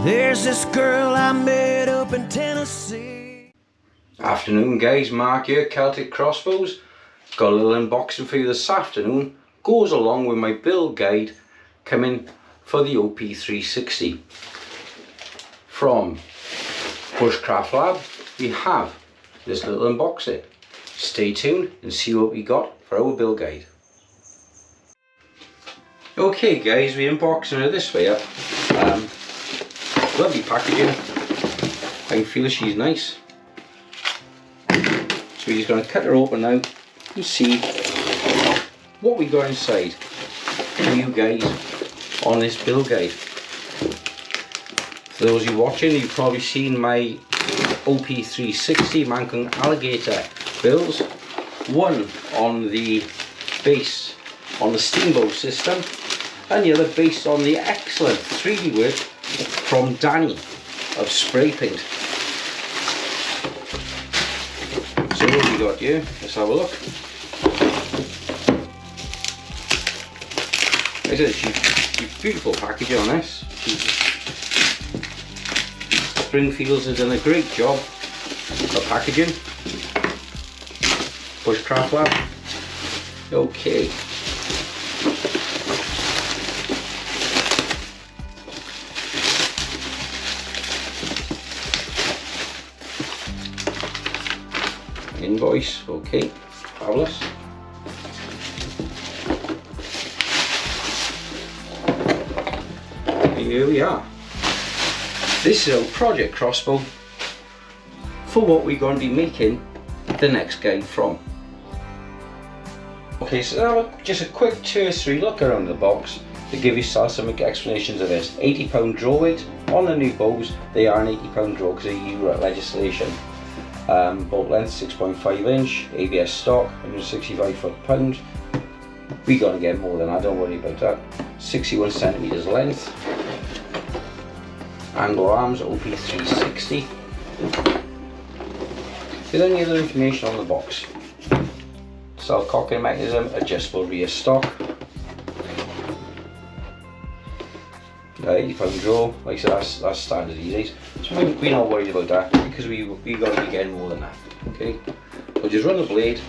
There's this girl I met up in Tennessee. Afternoon guys, Mark here, Celtic Crossbows. Got a little unboxing for you this afternoon. Goes along with my build guide coming for the OP360. From Bushcraft Lab, we have this little unboxing. Stay tuned and see what we got for our build guide. Okay guys, we're unboxing it this way up. Lovely packaging. I can feel she's nice. So we're just going to cut her open now and see what we got inside for you guys on this build guide. For those of you watching, you've probably seen my OP360 Mancung alligator builds. One on the base on the steamboat system, and the other based on the excellent 3D work from Danny of Spray Paint. So what have we got here? Let's have a look. Like I said, she's beautiful packaging on this. Springfields has done a great job of packaging. Bushcraft Lab. Okay. Invoice, okay, fabulous. Here we are. This is our project crossbow for what we're going to be making the next guide from. Okay, so now just a quick cursory look around the box to give yourself some explanations of this. 80 pound draw weight on the new bows. They are an 80 pound draw because of EU legislation. Bolt length 6.5 inch, ABS stock, 165 foot-pound. We're going to get more than that, don't worry about that. 61 centimeters length. Angle arms, OP360. With any other information on the box. Self-cocking mechanism, adjustable rear stock. 80 pound draw, like I said, that's standard these days. So we're not worried about that because we got to be getting more than that. Okay, we'll just run the blade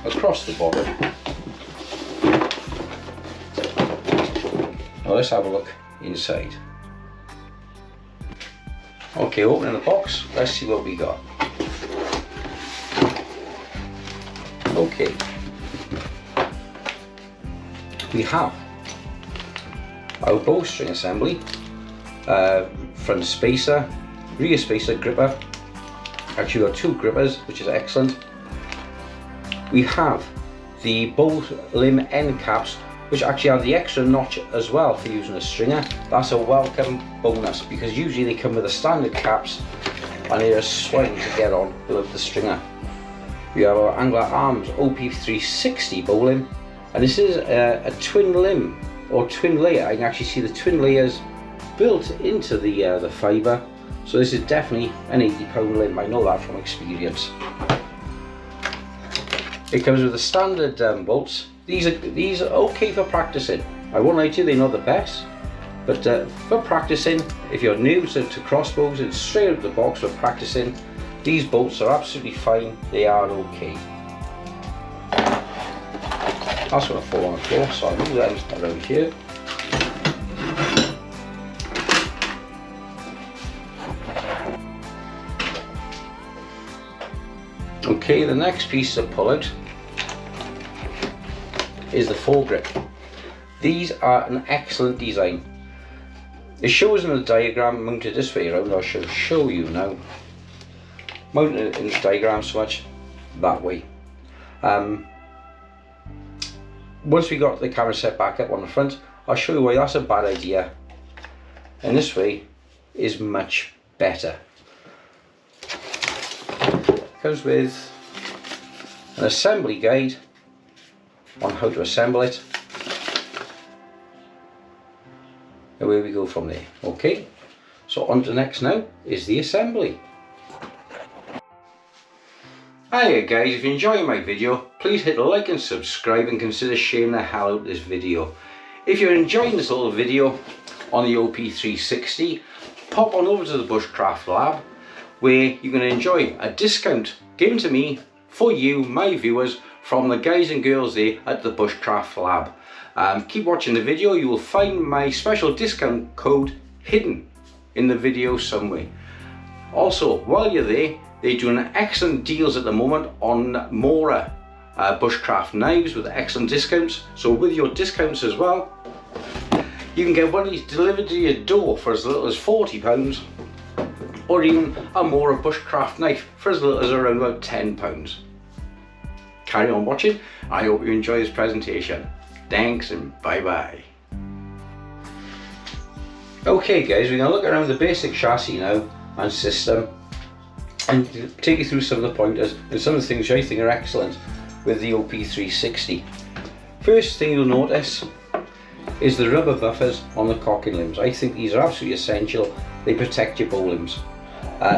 across the bottom. Now let's have a look inside. Okay, opening the box, let's see what we got. Okay, we have our bowstring assembly, front spacer, rear spacer, gripper. Actually got two grippers, which is excellent. We have the bow limb end caps, which actually have the extra notch as well for using a stringer. That's a welcome bonus because usually they come with the standard caps and they're a swing to get on without the stringer. We have our angler arms OP360 bow limb, and this is a twin limb or twin layer. I can actually see the twin layers built into the fibre, so this is definitely an 80 pound limb. I know that from experience. It comes with the standard bolts. These are okay for practicing. I won't lie to you, they're not the best, but for practicing, if you're new to crossbows and straight out of the box for practicing, these bolts are absolutely fine. They are okay. That's going to fall on the floor, so I'll move that around here. Okay, the next piece to pull out is the foregrip. These are an excellent design. It shows in the diagram mounted this way around. I shall show you now. Mounted in the diagram so much that way. Once we got the camera set back up on the front, I'll show you why that's a bad idea, and this way is much better. Comes with an assembly guide on how to assemble it, and where we go from there. Okay, so on to the next now is the assembly. Hiya guys, if you enjoy my video, please hit like and subscribe and consider sharing the hell out of this video. If you're enjoying this little video on the OP360, pop on over to the Bushcraft lab, where you're going to enjoy a discount given to me for you, my viewers, from the guys and girls there at the Bushcraft lab. Keep watching the video, you will find my special discount code hidden in the video somewhere. Also, while you're there, they're doing excellent deals at the moment on Mora Bushcraft knives with excellent discounts. So with your discounts as well, you can get one of these delivered to your door for as little as £40, or even a Mora Bushcraft knife for as little as around about £10. Carry on watching. I hope you enjoy this presentation. Thanks and bye bye. Okay guys, we're going to look around the basic chassis now and system and take you through some of the pointers and some of the things I think are excellent with the OP360. First thing you'll notice is the rubber buffers on the cocking limbs. I think these are absolutely essential. They protect your bow limbs,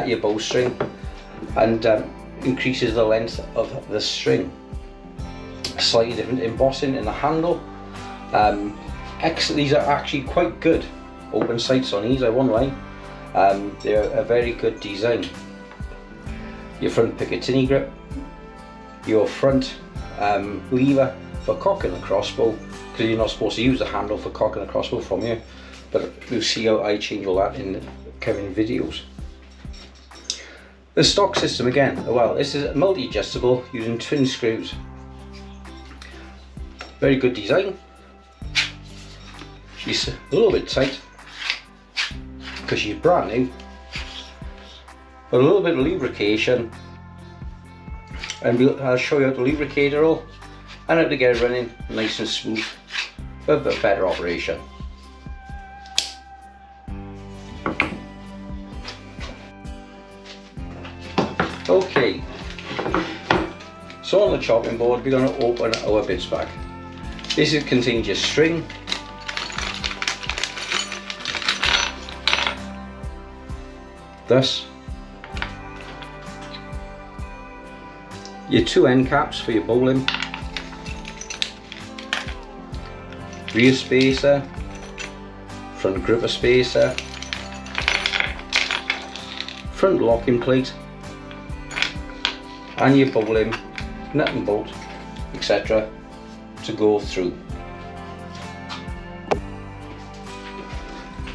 your bowstring, and increases the length of the string. Slightly different embossing in the handle. These are actually quite good open sights on these, I won't lie. They're a very good design. Your front Picatinny grip, your front lever for cocking a crossbow, because you're not supposed to use the handle for cocking a crossbow from here, but we'll see how I change all that in the coming videos. The stock system again, well, this is multi-adjustable using twin screws. Very good design. She's a little bit tight because she's brand new, but a little bit of lubrication, and I'll show you how to lubricate her all and how to get it running nice and smooth for a better operation. Okay, so on the chopping board we're going to open our bits bag. This contains your string, thus your two end caps for your bow limb, rear spacer, front gripper spacer, front locking plate, and your bow limb, nut and bolt, etc. to go through.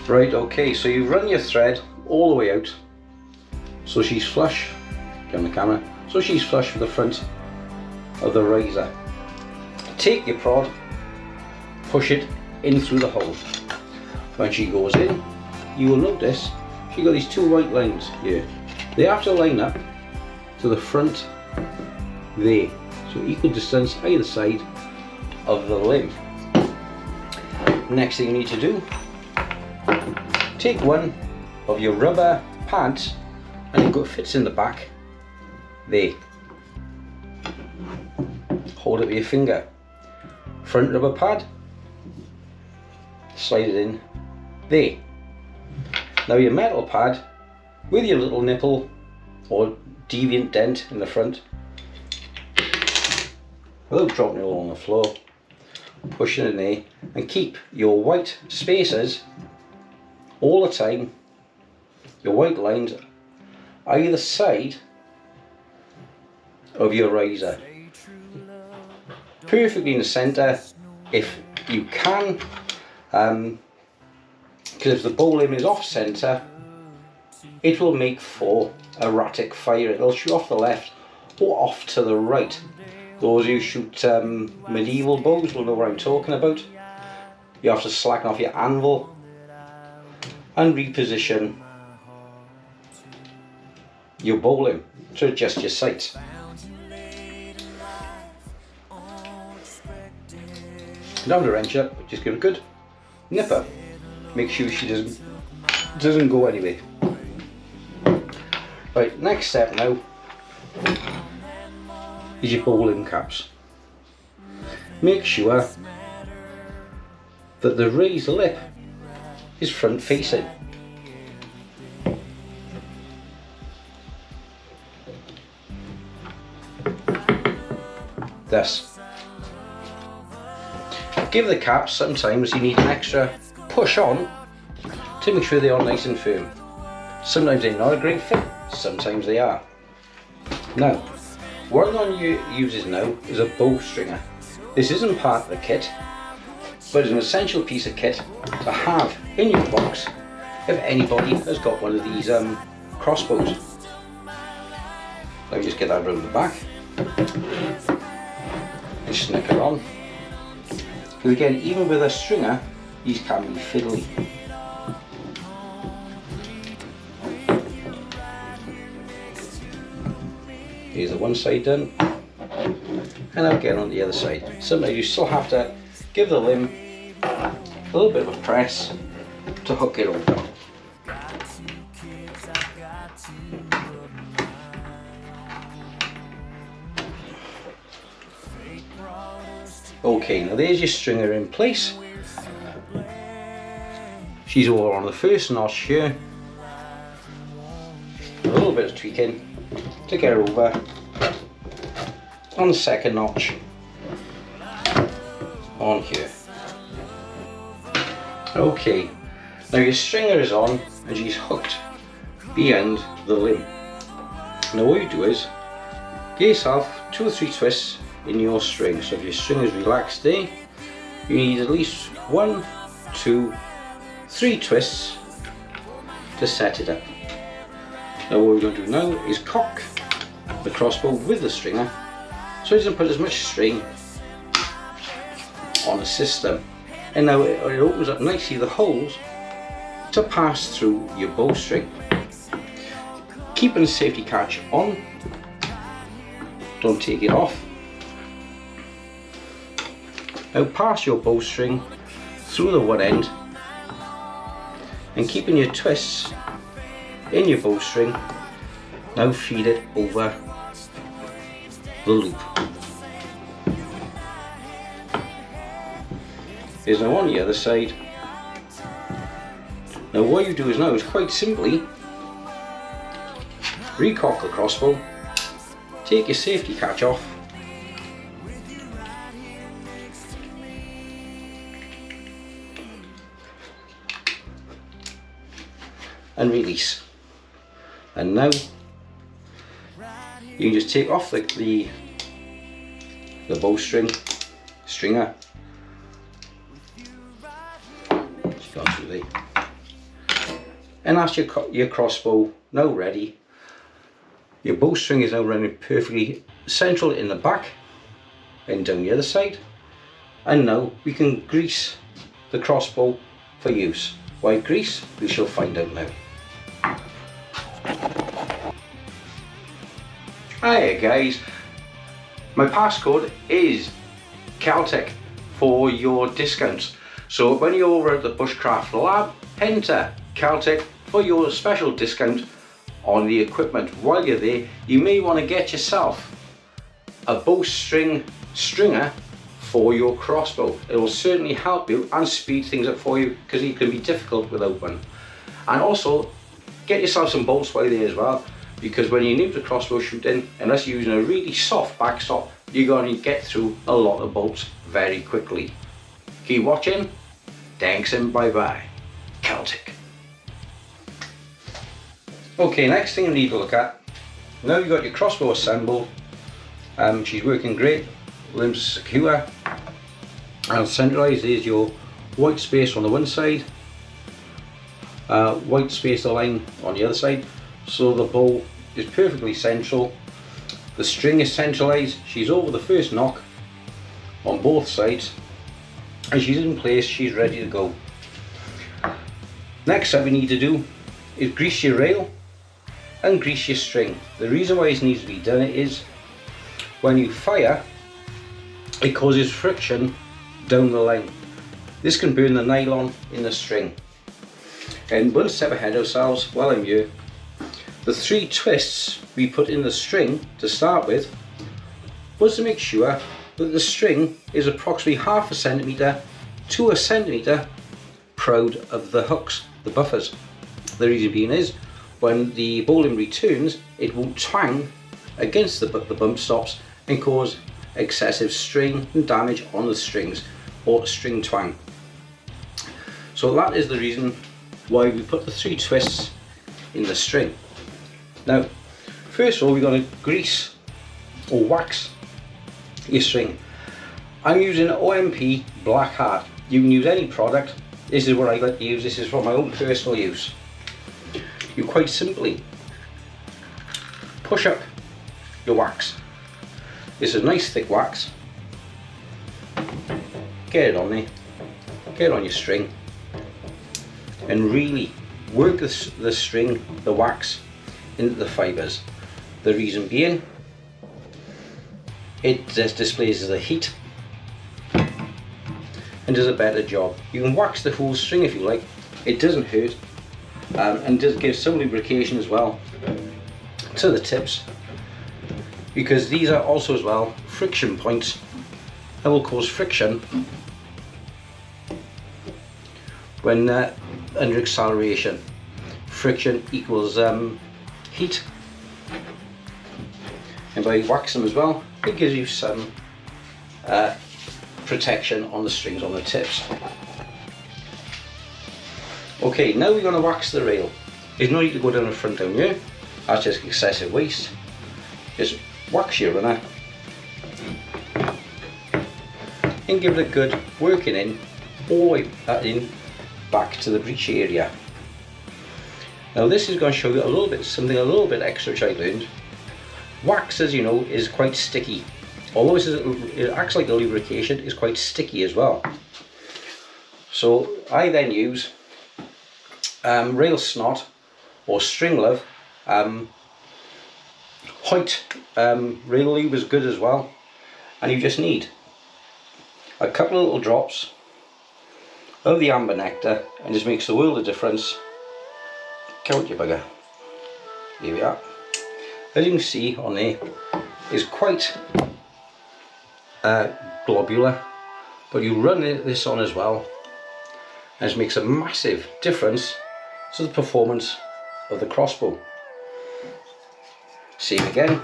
Right, okay, so you run your thread all the way out so she's flush, get on the camera, so she's flush with the front of the riser. Take your prod, push it in through the hole. When she goes in, you will notice she got these two white lines here. They have to line up to the front there, so equal distance either side of the limb. Next thing you need to do, take one of your rubber pads and it fits in the back there. Hold it with your finger. Front rubber pad, slide it in there. Now your metal pad with your little nipple or deviant dent in the front, without dropping it all on the floor, push it in there and keep your white spacers all the time, your white lines either side of your riser, perfectly in the centre if you can, because if the bow limb is off centre it will make for erratic fire. It'll shoot off the left or off to the right. Those who shoot medieval bows will know what I'm talking about. You have to slacken off your anvil and reposition your bow limb to adjust your sights. Don't have to wrench up, but just give it a good nipper. Make sure she doesn't go anywhere. Right, next step now is your bow limb caps. Make sure that the raised lip is front facing. Thus, give the caps, sometimes you need an extra push on to make sure they are nice and firm. Sometimes they're not a great fit, sometimes they are. Now, what I'm going to use now is a bow stringer. This isn't part of the kit, but it's an essential piece of kit to have in your box if anybody has got one of these crossbows. Let me just get that around the back and snip it on. Because again, even with a stringer, these can be fiddly. Here's the one side done, and I'll get on the other side. Sometimes you still have to give the limb a little bit of a press to hook it over. Okay, now there's your stringer in place. She's all on the first notch here. A little bit of tweaking to get her over on the second notch on here. Okay, now your stringer is on and she's hooked behind the limb. Now what you do is get yourself 2 or 3 twists in your string. So if your string is relaxed there, you need at least 1, 2, 3 twists to set it up. Now what we're going to do now is cock the crossbow with the stringer so it doesn't put as much strain on the system. And now it opens up nicely the holes to pass through your bowstring. Keeping the safety catch on, don't take it off. Now pass your bowstring through the one end and keeping your twists in your bowstring, now feed it over the loop. Here's now on the other side. Now what you do is now is quite simply recock the crossbow, take your safety catch off, and release. And now you can just take off the bowstring stringer. Just gone through there. And that's your crossbow now ready. Your bowstring is now running perfectly central in the back and down the other side. And now we can grease the crossbow for use. Why grease? We shall find out now. Hiya guys, my passcode is Celtic for your discounts. So when you're over at the Bushcraft lab, enter Celtic for your special discount on the equipment. While you're there, you may want to get yourself a bowstring stringer for your crossbow. It will certainly help you and speed things up for you because it can be difficult without one. And also get yourself some bolts while there as well, because when you're new to crossbow shooting, unless you're using a really soft backstop, you're going to get through a lot of bolts very quickly. Keep watching. Thanks and bye bye. Celtic. Okay, next thing you need to look at. Now you've got your crossbow assembled. She's working great. Limbs secure. And centralised. There's your white space on the one side. White space line on the other side. So the bow is perfectly central. The string is centralised. She's over the first knock on both sides. And she's in place, she's ready to go. Next up we need to do is grease your rail and grease your string. The reason why this needs to be done is when you fire, it causes friction down the line. This can burn the nylon in the string. And one step ahead of ourselves, while I'm here, the 3 twists we put in the string to start with was to make sure that the string is approximately half a centimetre to a centimetre proud of the hooks, the buffers. The reason being is when the bowline returns, it won't twang against the bump stops and cause excessive strain and damage on the strings or string twang. So that is the reason why we put the 3 twists in the string. Now, first of all, we're going to grease or wax your string. I'm using OMP Black Heart. You can use any product. This is what I like to use. This is for my own personal use. You quite simply push up your wax. This is a nice thick wax. Get it on there. Get it on your string. And really work the string, the wax, into the fibres. The reason being, it just displays the heat and does a better job. You can wax the whole string if you like. It doesn't hurt, and does give some lubrication as well to the tips, because these are also as well friction points that will cause friction when under acceleration. Friction equals heat, and by waxing them as well, it gives you some protection on the strings on the tips. Okay, now we're going to wax the rail. There's no need to go down the front down here, that's just excessive waste. Just wax your runner and give it a good working in all the way in back to the breech area. Now this is going to show you a little bit, something a little bit extra which I learned. Wax, as you know, is quite sticky. Although it acts like a lubrication, it's quite sticky as well. So I then use rail snot or string love. Hoyt rail lube is good as well, and you just need a couple of little drops of the amber nectar, and just makes the world of difference. Count your bugger. Here we are. As you can see on there, is quite globular, but you run this on as well, and it makes a massive difference to the performance of the crossbow. Same again,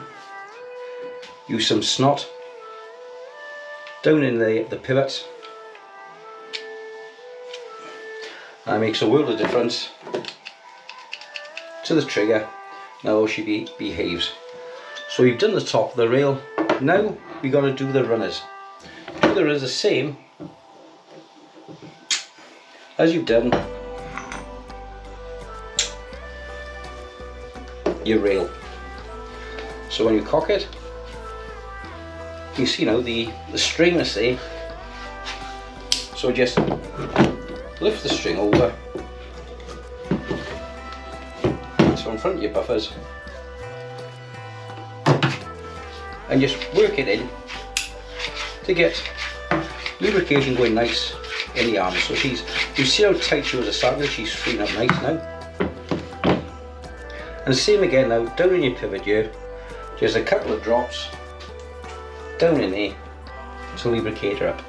use some snot down in the pivot, and it makes a world of difference to the trigger. Now she behaves. So we've done the top of the rail. Now we got to do the runners. Do the runners the same as you've done your rail. So when you cock it, you see now the string is there. So just lift the string over. So in front of your buffers, and just work it in to get lubrication going nice in the arms. So you see how tight she was established, she's freeing up nice now. And same again now, down in your pivot here, just a couple of drops down in there to lubricate her up.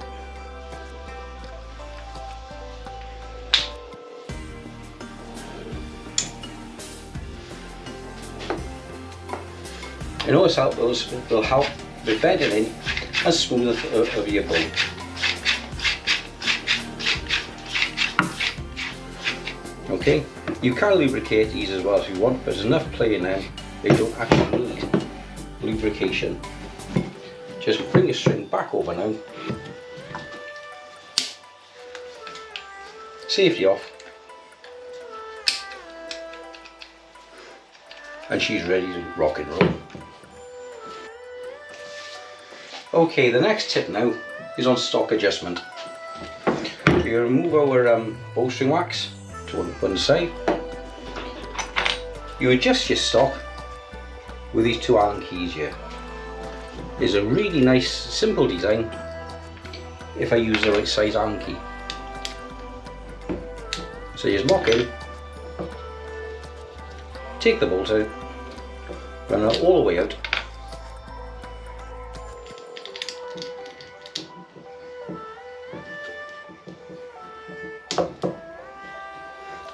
And also will help with bedding in and smooth of your bow. Okay, you can lubricate these as well if you want, but there's enough play in them, they don't actually need lubrication. Just bring your string back over now. Safety off. And she's ready to rock and roll. Okay, the next tip now is on stock adjustment. You remove our bowstring wax to one side. You adjust your stock with these two Allen keys here. It's a really nice, simple design if I use the right size Allen key. So you just lock in, take the bolt out, run it all the way out.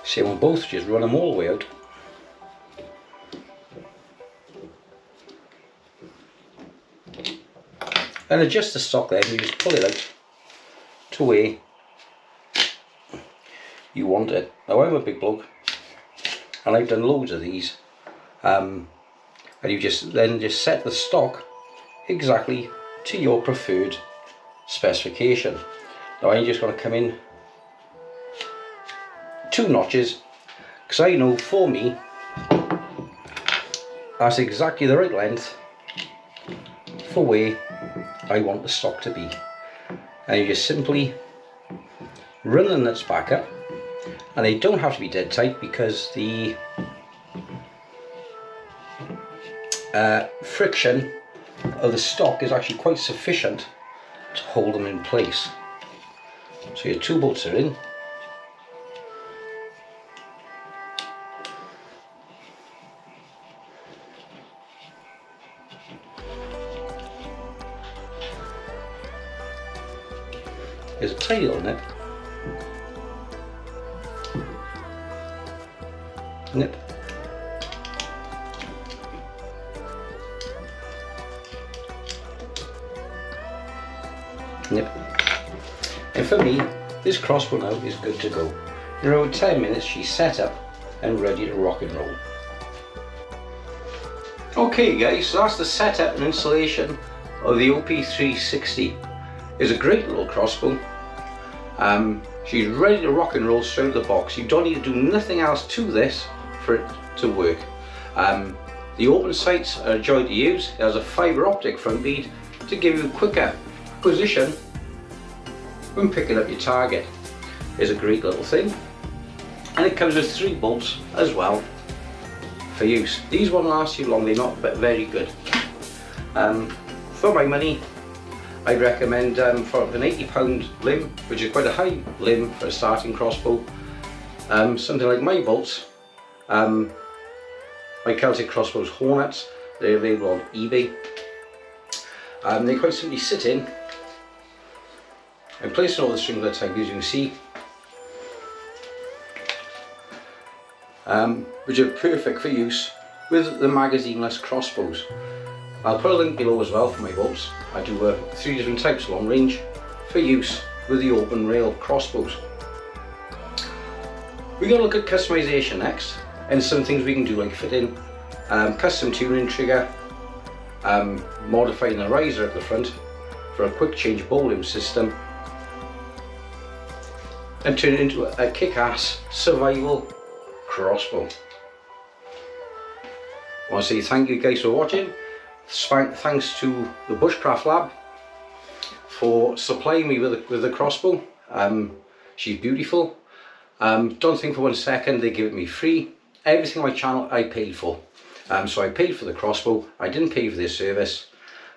Same on both, just run them all the way out. And adjust the stock there, you just pull it out to where you want it. Now I'm a big bloke, and I've done loads of these, and you just set the stock exactly to your preferred specification. Now I'm just going to come in 2 notches, because I know for me that's exactly the right length for where I want the stock to be. And you just simply run the nuts back up, and they don't have to be dead tight because the friction of the stock is actually quite sufficient to hold them in place. So your 2 bolts are in. There's a tiny little nip. Nip. Nip. And for me, this crossbow now is good to go. In around 10 minutes she's set up and ready to rock and roll. Okay guys, so that's the setup and installation of the OP360. It's a great little crossbow. She's ready to rock and roll straight out of the box. You don't need to do nothing else to this for it to work. The open sights are a joy to use. It has a fibre optic front bead to give you a quicker position when picking up your target. It's a great little thing, and it comes with 3 bolts as well for use. These won't last you long, they're not very good. For my money, I'd recommend for an £80 limb, which is quite a high limb for a starting crossbow, something like my bolts, my Celtic crossbows Hornets. They're available on eBay. They quite simply sit in and place all the strings at the time, as you can see, which are perfect for use with the magazine-less crossbows. I'll put a link below as well for my bolts. I do 3 different types long range for use with the open rail crossbows. We're going to look at customization next, and some things we can do like fitting custom tuning trigger, modifying the riser at the front for a quick change bowling system, and turn it into a kick-ass survival crossbow. I want to say thank you guys for watching. Thanks to the Bushcraft Lab for supplying me with the crossbow. She's beautiful. Don't think for 1 second they give it me free. Everything on my channel I paid for. So I paid for the crossbow. I didn't pay for their service.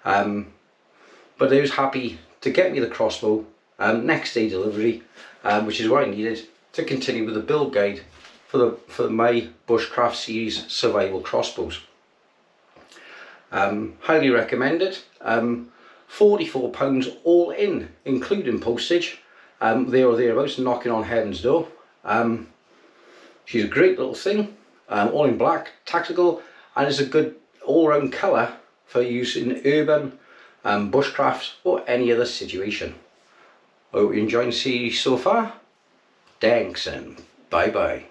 But they was happy to get me the crossbow next day delivery, which is what I needed to continue with the build guide for my Bushcraft series survival crossbows. Highly recommend it. £44 all in, including postage. There or thereabouts, knocking on heaven's door. She's a great little thing, all in black, tactical, and it's a good all-round colour for use in urban, bushcraft, or any other situation. I hope you're enjoying the series so far. Thanks and bye bye.